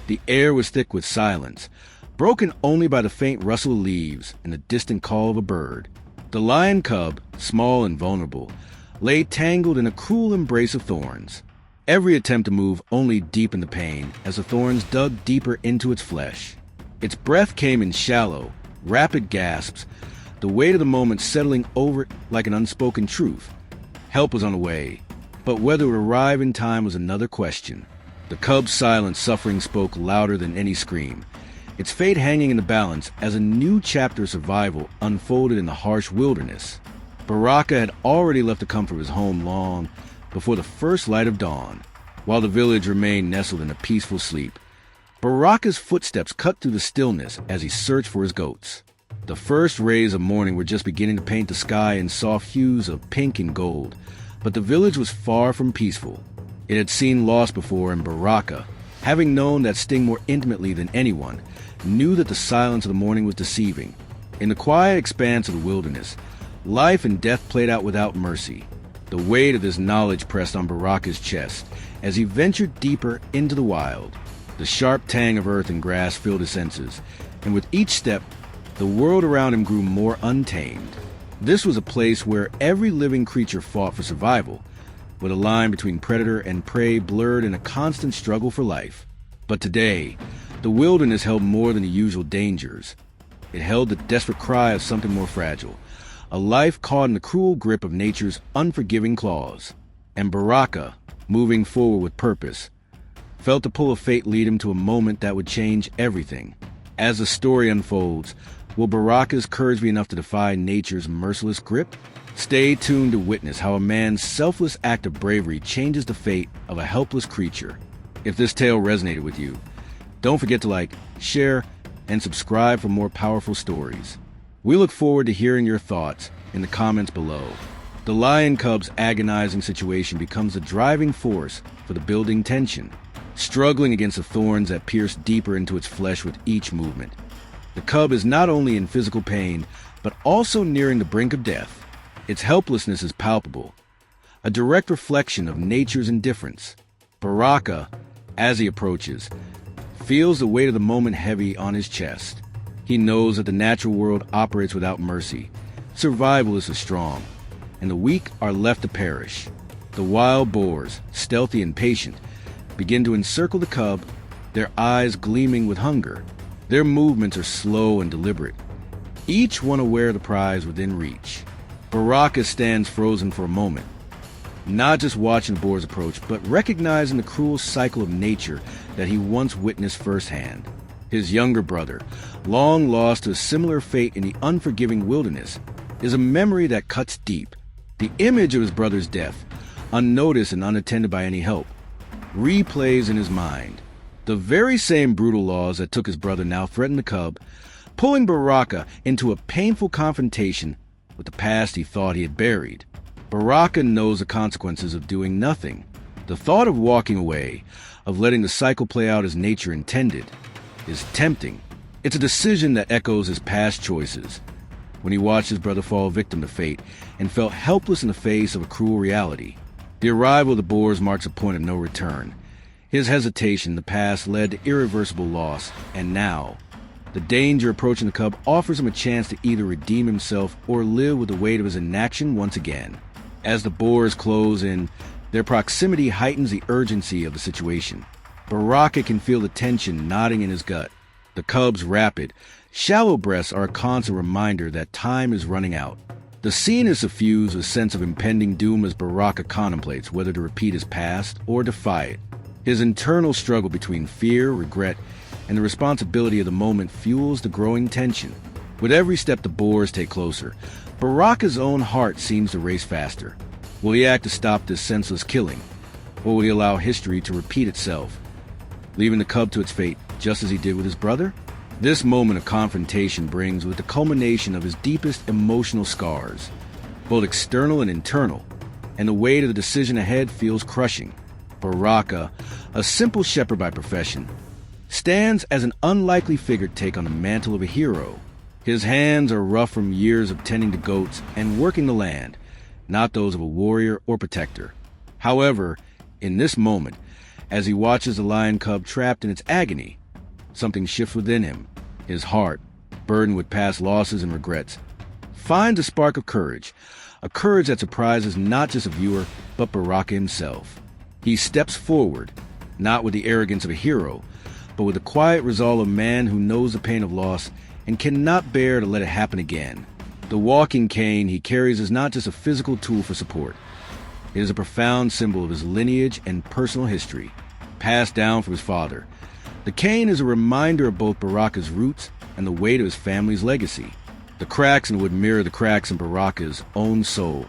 The air was thick with silence, broken only by the faint rustle of leaves and the distant call of a bird. The lion cub, small and vulnerable, lay tangled in a cruel embrace of thorns. Every attempt to move only deepened the pain as the thorns dug deeper into its flesh. Its breath came in shallow, rapid gasps, the weight of the moment settling over it like an unspoken truth. Help was on the way, but whether it would arrive in time was another question. The cub's silent suffering spoke louder than any scream, its fate hanging in the balance as a new chapter of survival unfolded in the harsh wilderness. Baraka had already left the comfort of his home long before the first light of dawn. While the village remained nestled in a peaceful sleep, Baraka's footsteps cut through the stillness as he searched for his goats. The first rays of morning were just beginning to paint the sky in soft hues of pink and gold, but the village was far from peaceful. It had seen loss before, and Baraka, having known that sting more intimately than anyone, knew that the silence of the morning was deceiving. In the quiet expanse of the wilderness, life and death played out without mercy. The weight of this knowledge pressed on Baraka's chest as he ventured deeper into the wild. The sharp tang of earth and grass filled his senses, and with each step, the world around him grew more untamed. This was a place where every living creature fought for survival, with a line between predator and prey blurred in a constant struggle for life. But today, the wilderness held more than the usual dangers. It held the desperate cry of something more fragile, a life caught in the cruel grip of nature's unforgiving claws. And Baraka, moving forward with purpose, felt the pull of fate lead him to a moment that would change everything. As the story unfolds, will Baraka's courage be enough to defy nature's merciless grip? Stay tuned to witness how a man's selfless act of bravery changes the fate of a helpless creature. If this tale resonated with you, don't forget to like, share, and subscribe for more powerful stories. We look forward to hearing your thoughts in the comments below. The lion cub's agonizing situation becomes the driving force for the building tension, struggling against the thorns that pierce deeper into its flesh with each movement. The cub is not only in physical pain, but also nearing the brink of death. Its helplessness is palpable, a direct reflection of nature's indifference. Baraka, as he approaches, feels the weight of the moment heavy on his chest. He knows that the natural world operates without mercy. Survival is the strong, and the weak are left to perish. The wild boars, stealthy and patient, begin to encircle the cub, their eyes gleaming with hunger. Their movements are slow and deliberate, each one aware of the prize within reach. Baraka stands frozen for a moment, not just watching the boars approach, but recognizing the cruel cycle of nature that he once witnessed firsthand. His younger brother, long lost to a similar fate in the unforgiving wilderness, is a memory that cuts deep. The image of his brother's death, unnoticed and unattended by any help, replays in his mind. The very same brutal laws that took his brother now threaten the cub, pulling Baraka into a painful confrontation with the past he thought he had buried. Baraka knows the consequences of doing nothing. The thought of walking away, of letting the cycle play out as nature intended, is tempting. It's a decision that echoes his past choices, when he watched his brother fall victim to fate and felt helpless in the face of a cruel reality. The arrival of the Boars marks a point of no return. His hesitation in the past led to irreversible loss, and now, the danger approaching the cub offers him a chance to either redeem himself or live with the weight of his inaction once again. As the Boars close in, their proximity heightens the urgency of the situation. Baraka can feel the tension knotting in his gut. The cub's rapid, shallow breaths are a constant reminder that time is running out. The scene is suffused with a sense of impending doom as Baraka contemplates whether to repeat his past or defy it. His internal struggle between fear, regret, and the responsibility of the moment fuels the growing tension. With every step the Boars take closer, Baraka's own heart seems to race faster. Will he act to stop this senseless killing, or will he allow history to repeat itself, leaving the cub to its fate just as he did with his brother? This moment of confrontation brings with the culmination of his deepest emotional scars, both external and internal, and the weight of the decision ahead feels crushing. Baraka, a simple shepherd by profession, stands as an unlikely figure to take on the mantle of a hero. His hands are rough from years of tending to goats and working the land, not those of a warrior or protector. However, in this moment, As he watches the lion cub trapped in its agony, something shifts within him. His heart, burdened with past losses and regrets, finds a spark of courage, a courage that surprises not just a viewer, but Baraka himself. He steps forward, not with the arrogance of a hero, but with the quiet resolve of a man who knows the pain of loss and cannot bear to let it happen again. The walking cane he carries is not just a physical tool for support. It is a profound symbol of his lineage and personal history, passed down from his father. The cane is a reminder of both Baraka's roots and the weight of his family's legacy. The cracks in it would mirror the cracks in Baraka's own soul,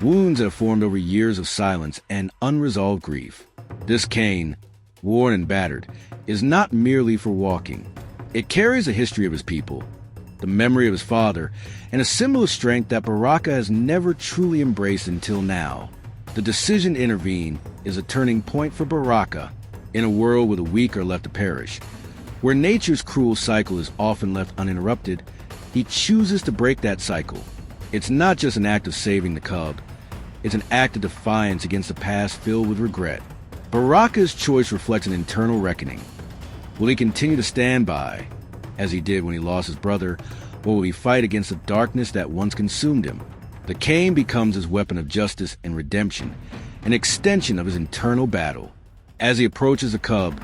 wounds that have formed over years of silence and unresolved grief. This cane, worn and battered, is not merely for walking. It carries a history of his people, the memory of his father, and a symbol of strength that Baraka has never truly embraced until now. The decision to intervene is a turning point for Baraka in a world where the weak are left to perish. Where nature's cruel cycle is often left uninterrupted, he chooses to break that cycle. It's not just an act of saving the cub, it's an act of defiance against a past filled with regret. Baraka's choice reflects an internal reckoning. Will he continue to stand by, as he did when he lost his brother, or will he fight against the darkness that once consumed him? The cane becomes his weapon of justice and redemption, an extension of his internal battle. As he approaches the cub,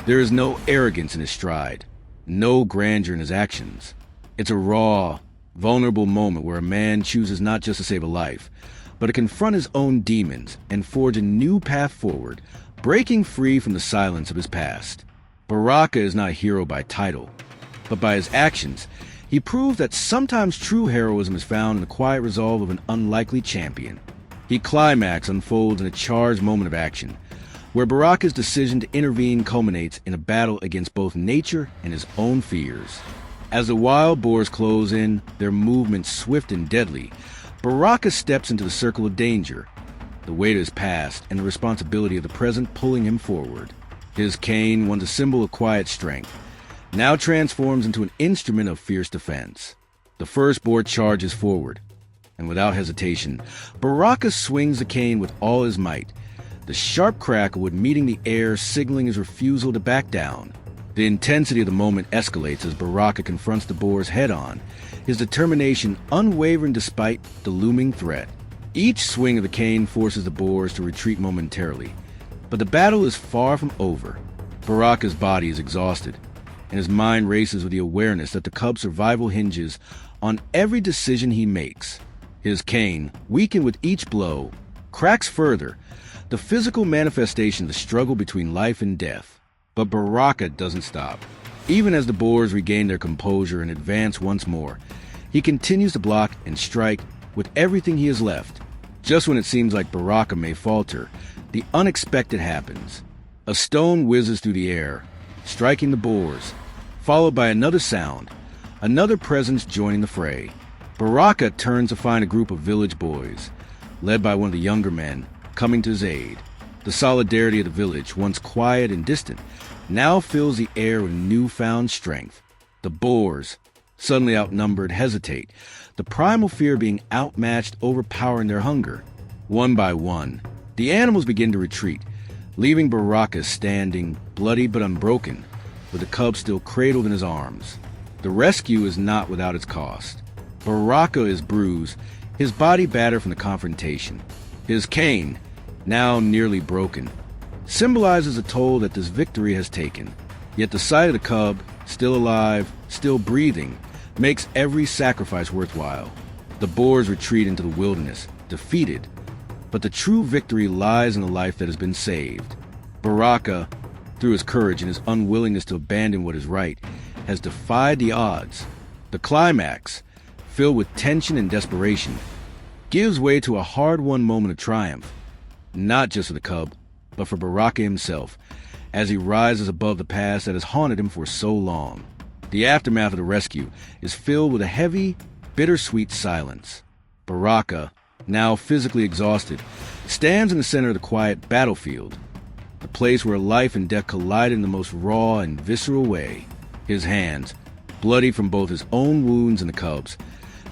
there is no arrogance in his stride, no grandeur in his actions. It's a raw, vulnerable moment where a man chooses not just to save a life, but to confront his own demons and forge a new path forward, breaking free from the silence of his past. Baraka is not a hero by title, but by his actions. He proves that sometimes true heroism is found in the quiet resolve of an unlikely champion. The climax unfolds in a charged moment of action, where Baraka's decision to intervene culminates in a battle against both nature and his own fears. As the wild boars close in, their movements swift and deadly, Baraka steps into the circle of danger, the weight of his past and the responsibility of the present pulling him forward. His cane, once a symbol of quiet strength, now transforms into an instrument of fierce defense. The first boar charges forward, and without hesitation, Baraka swings the cane with all his might, the sharp crack of wood meeting the air, signaling his refusal to back down. The intensity of the moment escalates as Baraka confronts the boars head-on, his determination unwavering despite the looming threat. Each swing of the cane forces the boars to retreat momentarily, but the battle is far from over. Baraka's body is exhausted, and his mind races with the awareness that the cub's survival hinges on every decision he makes. His cane, weakened with each blow, cracks further, the physical manifestation of the struggle between life and death. But Baraka doesn't stop. Even as the boars regain their composure and advance once more, he continues to block and strike with everything he has left. Just when it seems like Baraka may falter, the unexpected happens. A stone whizzes through the air, striking the boars, followed by another sound, another presence joining the fray. Baraka turns to find a group of village boys, led by one of the younger men, coming to his aid. The solidarity of the village, once quiet and distant, now fills the air with newfound strength. The boars, suddenly outnumbered, hesitate, the primal fear of being outmatched overpowering their hunger. One by one, the animals begin to retreat, leaving Baraka standing, bloody but unbroken, with the cub still cradled in his arms. The rescue is not without its cost. Baraka is bruised, his body battered from the confrontation. His cane, now nearly broken, symbolizes the toll that this victory has taken. Yet the sight of the cub, still alive, still breathing, makes every sacrifice worthwhile. The boars retreat into the wilderness, defeated, but the true victory lies in the life that has been saved. Baraka, through his courage and his unwillingness to abandon what is right, has defied the odds. The climax, filled with tension and desperation, gives way to a hard-won moment of triumph, not just for the cub, but for Baraka himself, as he rises above the past that has haunted him for so long. The aftermath of the rescue is filled with a heavy, bittersweet silence. Baraka, now physically exhausted, stands in the center of the quiet battlefield, the place where life and death collide in the most raw and visceral way. His hands, bloody from both his own wounds and the cub's,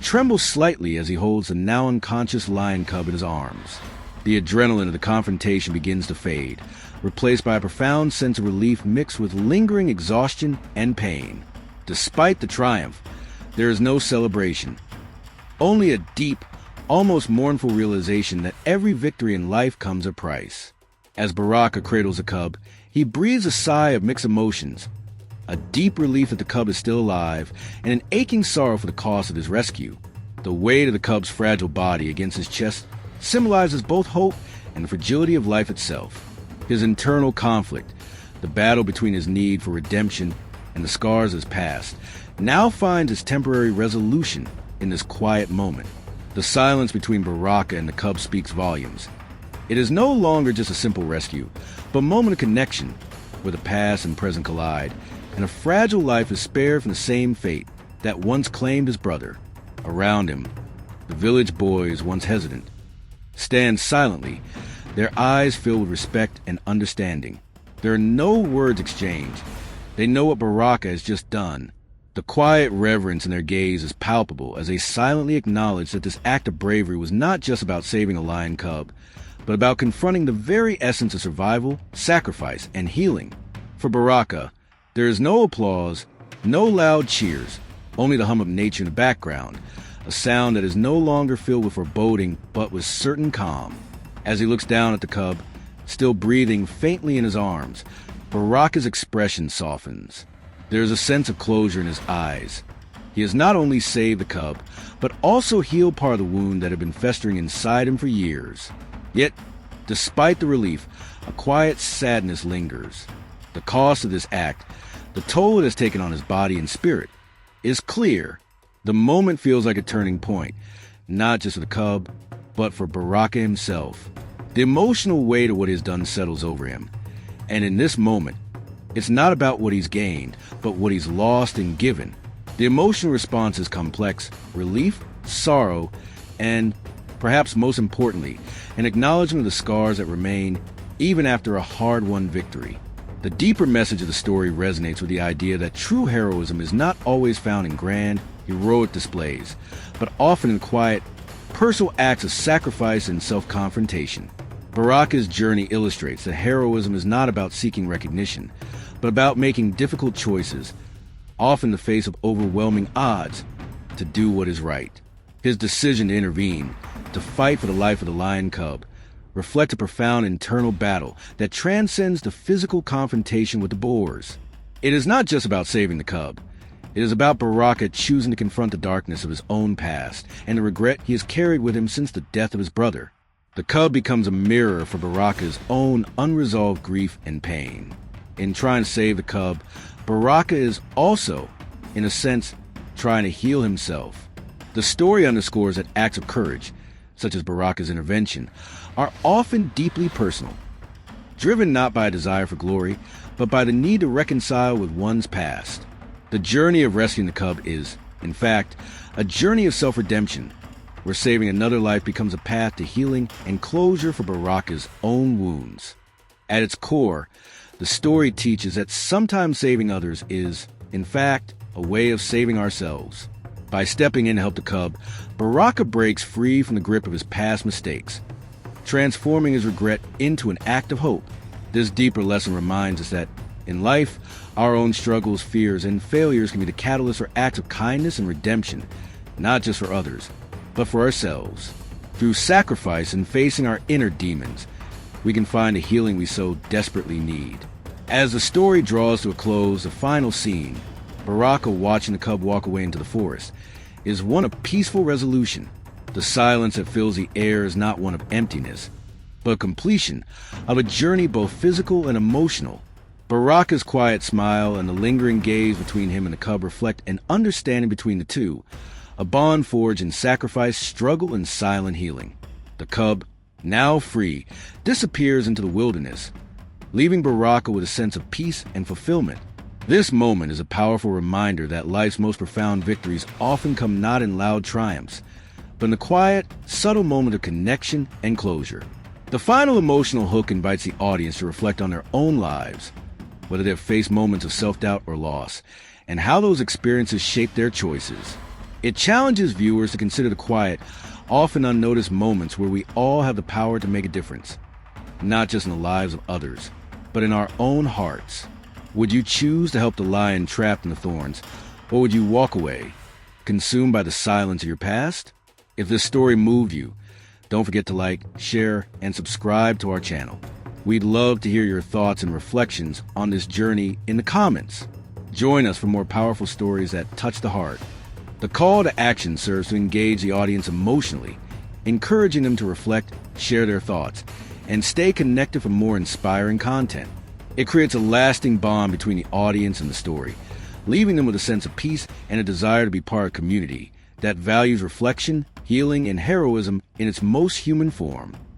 tremble slightly as he holds the now unconscious lion cub in his arms. The adrenaline of the confrontation begins to fade, replaced by a profound sense of relief mixed with lingering exhaustion and pain. Despite the triumph, there is no celebration, only a deep, almost mournful realization that every victory in life comes at a price. As Baraka cradles the cub, he breathes a sigh of mixed emotions, a deep relief that the cub is still alive, and an aching sorrow for the cost of his rescue. The weight of the cub's fragile body against his chest symbolizes both hope and the fragility of life itself. His internal conflict, the battle between his need for redemption and the scars of his past, now finds its temporary resolution in this quiet moment. The silence between Baraka and the cub speaks volumes. It is no longer just a simple rescue, but a moment of connection where the past and present collide, and a fragile life is spared from the same fate that once claimed his brother. Around him, the village boys, once hesitant, stand silently, their eyes filled with respect and understanding. There are no words exchanged. They know what Baraka has just done. The quiet reverence in their gaze is palpable as they silently acknowledge that this act of bravery was not just about saving a lion cub, but about confronting the very essence of survival, sacrifice, and healing. For Baraka, there is no applause, no loud cheers, only the hum of nature in the background, a sound that is no longer filled with foreboding but with certain calm. As he looks down at the cub, still breathing faintly in his arms, Baraka's expression softens. There is a sense of closure in his eyes. He has not only saved the cub, but also healed part of the wound that had been festering inside him for years. Yet, despite the relief, a quiet sadness lingers. The cost of this act, the toll it has taken on his body and spirit, is clear. The moment feels like a turning point, not just for the cub, but for Baraka himself. The emotional weight of what he has done settles over him. And in this moment, it's not about what he's gained, but what he's lost and given. The emotional response is complex: relief, sorrow, and, perhaps most importantly, an acknowledgement of the scars that remain even after a hard-won victory. The deeper message of the story resonates with the idea that true heroism is not always found in grand, heroic displays, but often in quiet, personal acts of sacrifice and self-confrontation. Baraka's journey illustrates that heroism is not about seeking recognition, but about making difficult choices, often in the face of overwhelming odds, to do what is right. His decision to intervene, to fight for the life of the lion cub, reflect a profound internal battle that transcends the physical confrontation with the Boars. It is not just about saving the cub. It is about Baraka choosing to confront the darkness of his own past and the regret he has carried with him since the death of his brother. The cub becomes a mirror for Baraka's own unresolved grief and pain. In trying to save the cub, Baraka is also, in a sense, trying to heal himself. The story underscores that acts of courage, such as Baraka's intervention, are often deeply personal, driven not by a desire for glory, but by the need to reconcile with one's past. The journey of rescuing the cub is, in fact, a journey of self-redemption, where saving another life becomes a path to healing and closure for Baraka's own wounds. At its core, the story teaches that sometimes saving others is, in fact, a way of saving ourselves. By stepping in to help the cub, Baraka breaks free from the grip of his past mistakes, transforming his regret into an act of hope. This deeper lesson reminds us that, in life, our own struggles, fears, and failures can be the catalyst for acts of kindness and redemption, not just for others, but for ourselves. Through sacrifice and facing our inner demons, we can find the healing we so desperately need. As the story draws to a close, the final scene, Baraka watching the cub walk away into the forest, is one of peaceful resolution. The silence that fills the air is not one of emptiness, but completion of a journey both physical and emotional. Baraka's quiet smile and the lingering gaze between him and the cub reflect an understanding between the two, a bond forged in sacrifice, struggle, and silent healing. The cub, now free, disappears into the wilderness, leaving Baraka with a sense of peace and fulfillment. This moment is a powerful reminder that life's most profound victories often come not in loud triumphs, but in the quiet, subtle moment of connection and closure. The final emotional hook invites the audience to reflect on their own lives, whether they've faced moments of self-doubt or loss, and how those experiences shape their choices. It challenges viewers to consider the quiet, often unnoticed moments where we all have the power to make a difference, not just in the lives of others, but in our own hearts. Would you choose to help the lion trapped in the thorns, or would you walk away, consumed by the silence of your past? If this story moved you, don't forget to like, share, and subscribe to our channel. We'd love to hear your thoughts and reflections on this journey in the comments. Join us for more powerful stories that touch the heart. The call to action serves to engage the audience emotionally, encouraging them to reflect, share their thoughts, and stay connected for more inspiring content. It creates a lasting bond between the audience and the story, leaving them with a sense of peace and a desire to be part of a community that values reflection, healing, and heroism in its most human form.